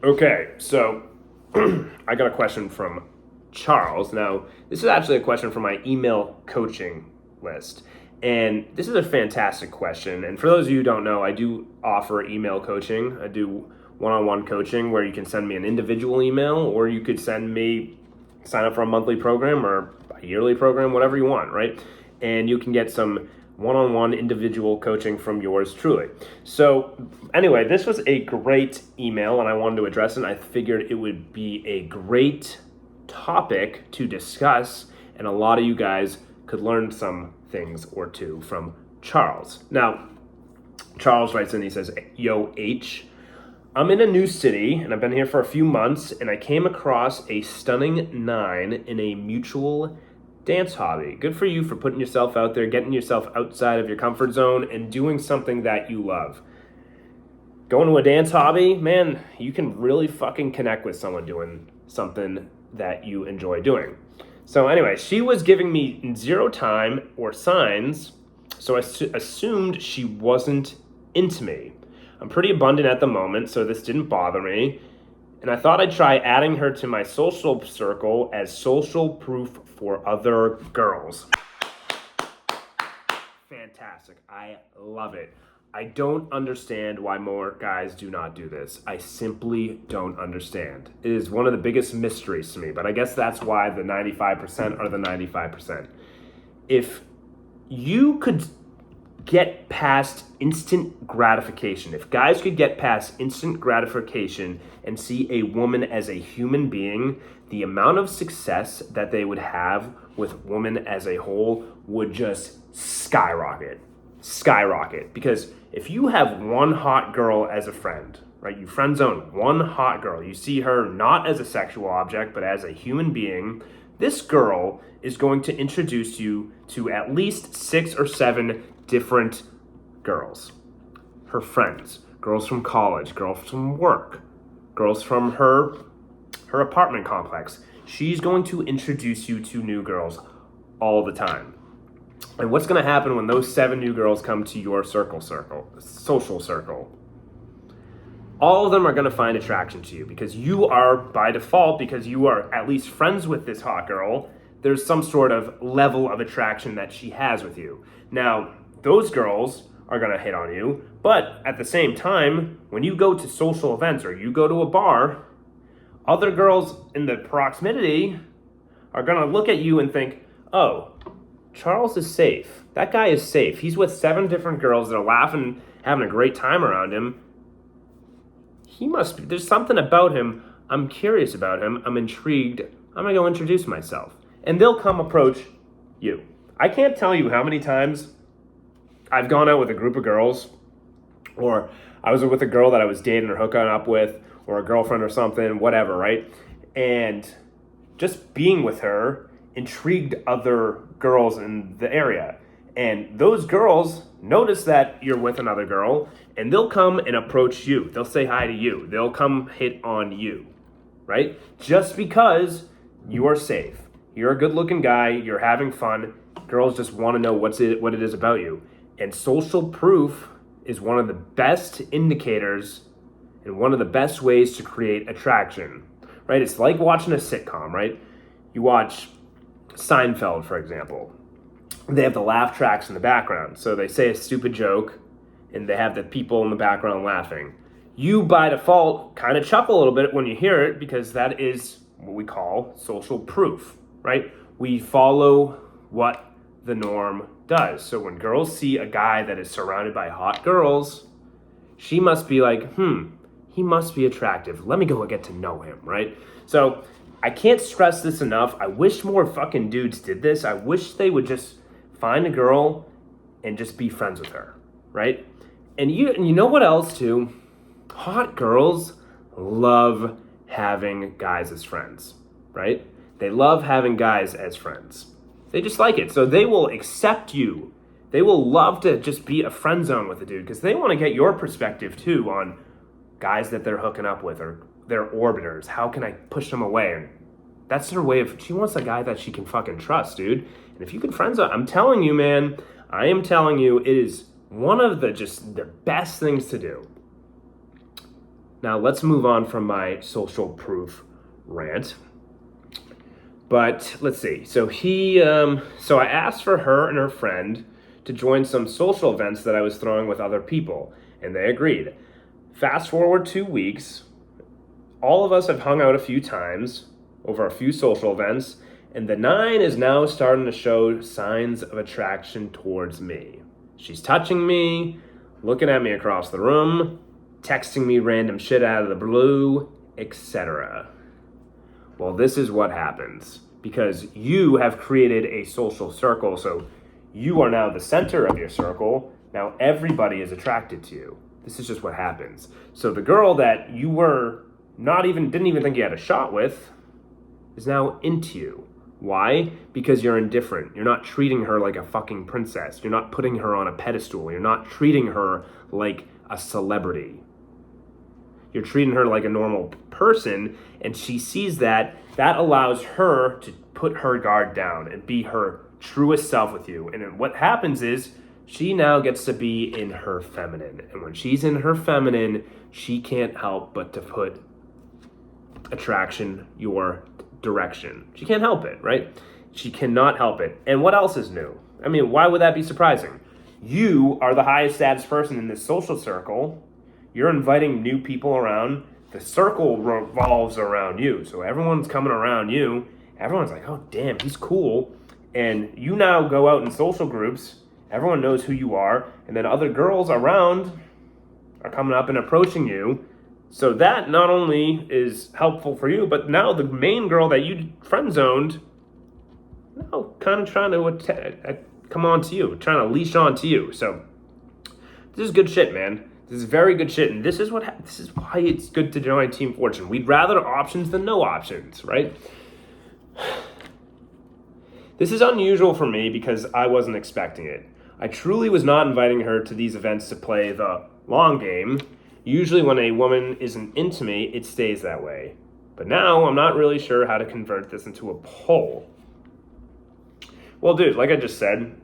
Okay, so I got a question from Charles. Now, this is actually a question from my email coaching list. And this is a fantastic question. And for those of you who don't know, I do offer email coaching. I do one-on-one coaching where you can send me an individual email, or you could sign up for a monthly program or a yearly program, whatever you want, right? And you can get some one-on-one individual coaching from yours truly. So anyway, this was a great email and I wanted to address it. I figured it would be a great topic to discuss, and a lot of you guys could learn some things or two from Charles. Now, Charles writes in, he says, "Yo, H, I'm in a new city and I've been here for a few months, and I came across a stunning 9 in a mutual dance hobby. Good for you for putting yourself out there, getting yourself outside of your comfort zone and doing something that you love. Going to a dance hobby, man, you can really fucking connect with someone doing something that you enjoy doing." So anyway, she was giving me zero time or signs, so I assumed she wasn't into me. I'm pretty abundant at the moment, so this didn't bother me. And I thought I'd try adding her to my social circle as social proof for other girls. Fantastic. I love it. I don't understand why more guys do not do this. I simply don't understand. It is one of the biggest mysteries to me, but I guess that's why the 95% are the 95%. If you could get past instant gratification, if guys could get past instant gratification and see a woman as a human being, the amount of success that they would have with women as a whole would just skyrocket. Because if you have one hot girl as a friend, right, you friend zone one hot girl, you see her not as a sexual object but as a human being, this girl is going to introduce you to at least 6 or 7 different girls. Her friends, girls from college, girls from work, girls from her apartment complex. She's going to introduce you to new girls all the time. And what's going to happen when those 7 new girls come to your social circle? All of them are going to find attraction to you because you are, by default, because you are at least friends with this hot girl, there's some sort of level of attraction that she has with you. Now, those girls are going to hit on you, but at the same time, when you go to social events or you go to a bar, other girls in the proximity are going to look at you and think, oh, Charles is safe. That guy is safe. He's with 7 different girls that are laughing, having a great time around him. There's something about him. I'm curious about him. I'm intrigued. I'm going to go introduce myself. And they'll come approach you. I can't tell you how many times I've gone out with a group of girls, or I was with a girl that I was dating or hooking up with, or a girlfriend or something, whatever, right? And just being with her intrigued other girls in the area. And those girls notice that you're with another girl, and they'll come and approach you. They'll say hi to you. They'll come hit on you, right? Just because you are safe. You're a good-looking guy. You're having fun. Girls just want to know what it is about you. And social proof is one of the best indicators and one of the best ways to create attraction, right? It's like watching a sitcom, right? You watch Seinfeld, for example. They have the laugh tracks in the background. So they say a stupid joke and they have the people in the background laughing. You, by default, kind of chuckle a little bit when you hear it because that is what we call social proof, right? We follow what the norm does. So when girls see a guy that is surrounded by hot girls, she must be like, he must be attractive. Let me go get to know him, right? So I can't stress this enough. I wish more fucking dudes did this. I wish they would just find a girl and just be friends with her, right? And you know what else too? Hot girls love having guys as friends, right? They love having guys as friends. They just like it. So they will accept you. They will love to just be a friend zone with a dude because they want to get your perspective too on guys that they're hooking up with or their orbiters. How can I push them away? And that's her way of, she wants a guy that she can fucking trust, dude. And if you can friend zone, I'm telling you, man, I am telling you, it is one of the best things to do. Now let's move on from my social proof rant. But let's see. So I asked for her and her friend to join some social events that I was throwing with other people, and they agreed. Fast forward 2 weeks, all of us have hung out a few times over a few social events, and the 9 is now starting to show signs of attraction towards me. She's touching me, looking at me across the room, texting me random shit out of the blue, etc. Well, this is what happens because you have created a social circle, so you are now the center of your circle. Now everybody is attracted to you. This is just what happens. So the girl that you were didn't even think you had a shot with is now into you. Why? Because you're indifferent. You're not treating her like a fucking princess. You're not putting her on a pedestal. You're not treating her like a celebrity. You're treating her like a normal person, and she sees that. That allows her to put her guard down and be her truest self with you. And what happens is she now gets to be in her feminine. And when she's in her feminine, she can't help but to put attraction your direction. She can't help it, right? She cannot help it. And what else is new? I mean, why would that be surprising? You are the highest status person in this social circle. You're inviting new people around. The circle revolves around you. So everyone's coming around you. Everyone's like, oh, damn, he's cool. And you now go out in social groups. Everyone knows who you are. And then other girls around are coming up and approaching you. So that not only is helpful for you, but now the main girl that you friend zoned, now kind of trying to come on to you, trying to leash on to you. So this is good shit, man. This is very good shit, and this is why it's good to join Team Fortune. We'd rather options than no options, right? This is unusual for me because I wasn't expecting it. I truly was not inviting her to these events to play the long game. Usually when a woman isn't into me, it stays that way. But now I'm not really sure how to convert this into a poll. Well, dude, like I just said,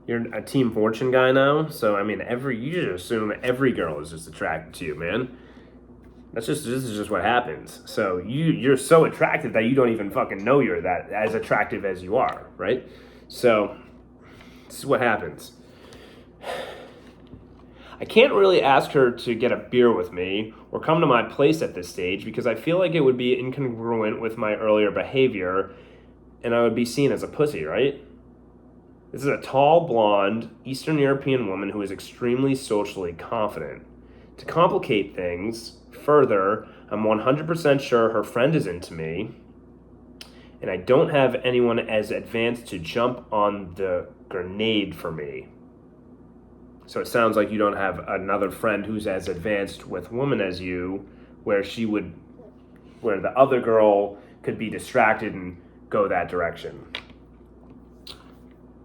you're a Team Fortune guy now, so I mean, you just assume every girl is just attracted to you, man. This is just what happens. So you're so attractive that you don't even fucking know you're that as attractive as you are, right? So this is what happens. I can't really ask her to get a beer with me or come to my place at this stage because I feel like it would be incongruent with my earlier behavior and I would be seen as a pussy, right? This is a tall, blonde, Eastern European woman who is extremely socially confident. To complicate things further, I'm 100% sure her friend is into me, and I don't have anyone as advanced to jump on the grenade for me. So it sounds like you don't have another friend who's as advanced with women as you, where the other girl could be distracted and go that direction.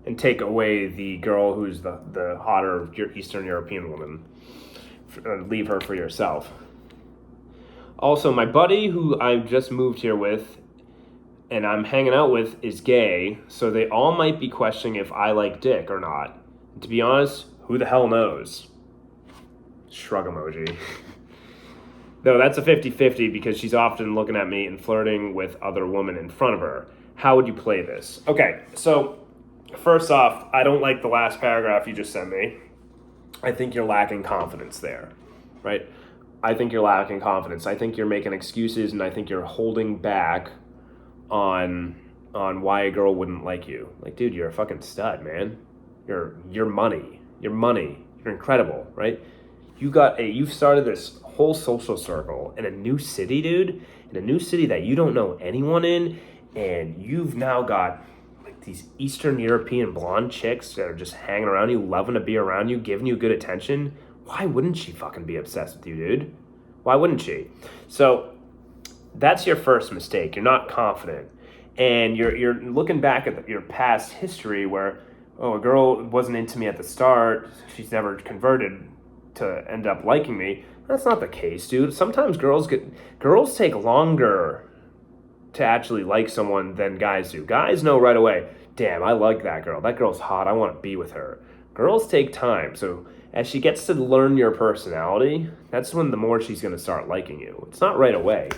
And take away the girl who's the hotter Eastern European woman. Leave her for yourself. Also, my buddy who I just moved here with and I'm hanging out with is gay, so they all might be questioning if I like dick or not. And to be honest, who the hell knows? Shrug emoji. Though that's a 50-50 because she's often looking at me and flirting with other women in front of her. How would you play this? Okay, so first off, I don't like the last paragraph you just sent me. I think you're lacking confidence there, right? I think you're lacking confidence. I think you're making excuses, and I think you're holding back on why a girl wouldn't like you. Like, dude, you're a fucking stud, man. You're money. You're money. You're incredible, right? You've started this whole social circle in a new city, dude. In a new city that you don't know anyone in, and you've now got these Eastern European blonde chicks that are just hanging around you, loving to be around you, giving you good attention. Why wouldn't she fucking be obsessed with you, dude? Why wouldn't she? So that's your first mistake. You're not confident. And you're looking back at your past history where, a girl wasn't into me at the start. She's never converted to end up liking me. That's not the case, dude. Sometimes girls take longer to actually like someone than guys do. Guys know right away, damn, I like that girl. That girl's hot. I want to be with her. Girls take time. So as she gets to learn your personality, that's when the more she's going to start liking you. It's not right away.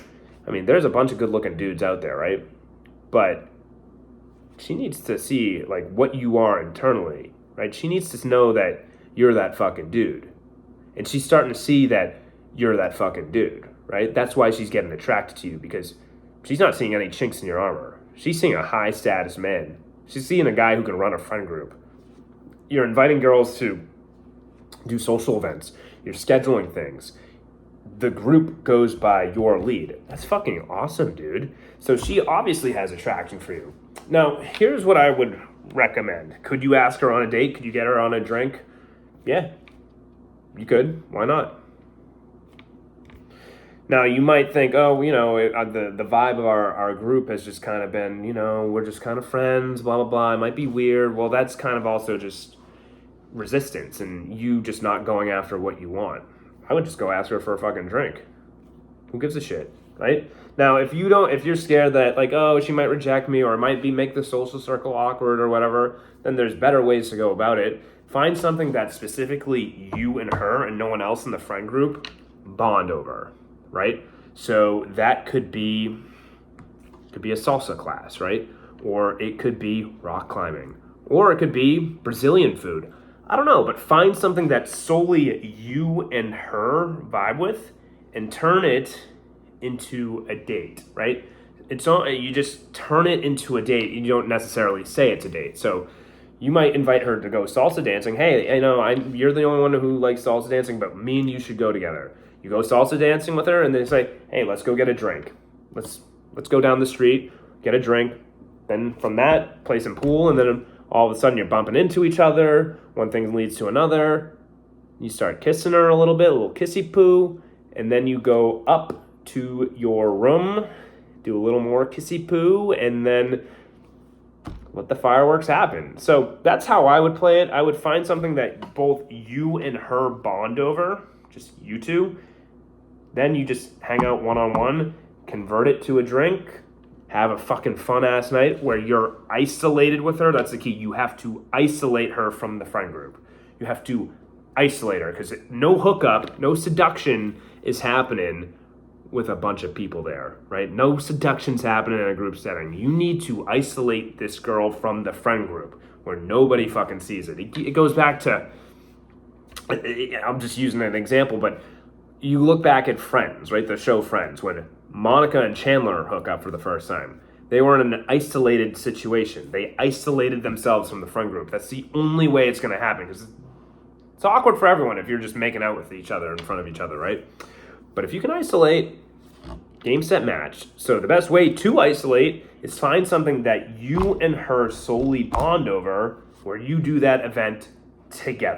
I mean, there's a bunch of good-looking dudes out there, right? But she needs to see, like, what you are internally, right? She needs to know that you're that fucking dude. And she's starting to see that you're that fucking dude, right? That's why she's getting attracted to you, because she's not seeing any chinks in your armor. She's seeing a high-status man. She's seeing a guy who can run a friend group. You're inviting girls to do social events. You're scheduling things. The group goes by your lead. That's fucking awesome, dude. So she obviously has attraction for you. Now, here's what I would recommend. Could you ask her on a date? Could you get her on a drink? Yeah, you could. Why not? Now, you might think, oh, the vibe of our group has just kind of been, we're just kind of friends, blah, blah, blah. It might be weird. Well, that's kind of also just resistance and you just not going after what you want. I would just go ask her for a fucking drink. Who gives a shit, right? Now, if you're scared that, like, oh, she might reject me or it might make the social circle awkward or whatever, then there's better ways to go about it. Find something that specifically you and her and no one else in the friend group bond over, right? So that could be a salsa class, right? Or it could be rock climbing. Or it could be Brazilian food. I don't know, but find something that solely you and her vibe with and turn it into a date, right? You just turn it into a date. You don't necessarily say it's a date. So you might invite her to go salsa dancing. Hey, you're the only one who likes salsa dancing, but me and you should go together. You go salsa dancing with her and then say, hey, let's go get a drink. Let's go down the street, get a drink. Then from that, play some pool, and then all of a sudden you're bumping into each other. One thing leads to another. You start kissing her a little bit, a little kissy poo, and then you go up to your room, do a little more kissy poo, and then let the fireworks happen. So that's how I would play it. I would find something that both you and her bond over, just you two. Then you just hang out one-on-one, convert it to a drink, have a fucking fun-ass night where you're isolated with her. That's the key. You have to isolate her from the friend group. You have to isolate her because no hookup, no seduction is happening with a bunch of people there, right? No seduction's happening in a group setting. You need to isolate this girl from the friend group where nobody fucking sees it. It goes back to, I'm just using an example, but you look back at Friends, right? The show Friends, when Monica and Chandler hook up for the first time. They were in an isolated situation. They isolated themselves from the friend group. That's the only way it's going to happen because it's awkward for everyone if you're just making out with each other in front of each other, right? But if you can isolate, game, set, match. So the best way to isolate is find something that you and her solely bond over where you do that event together.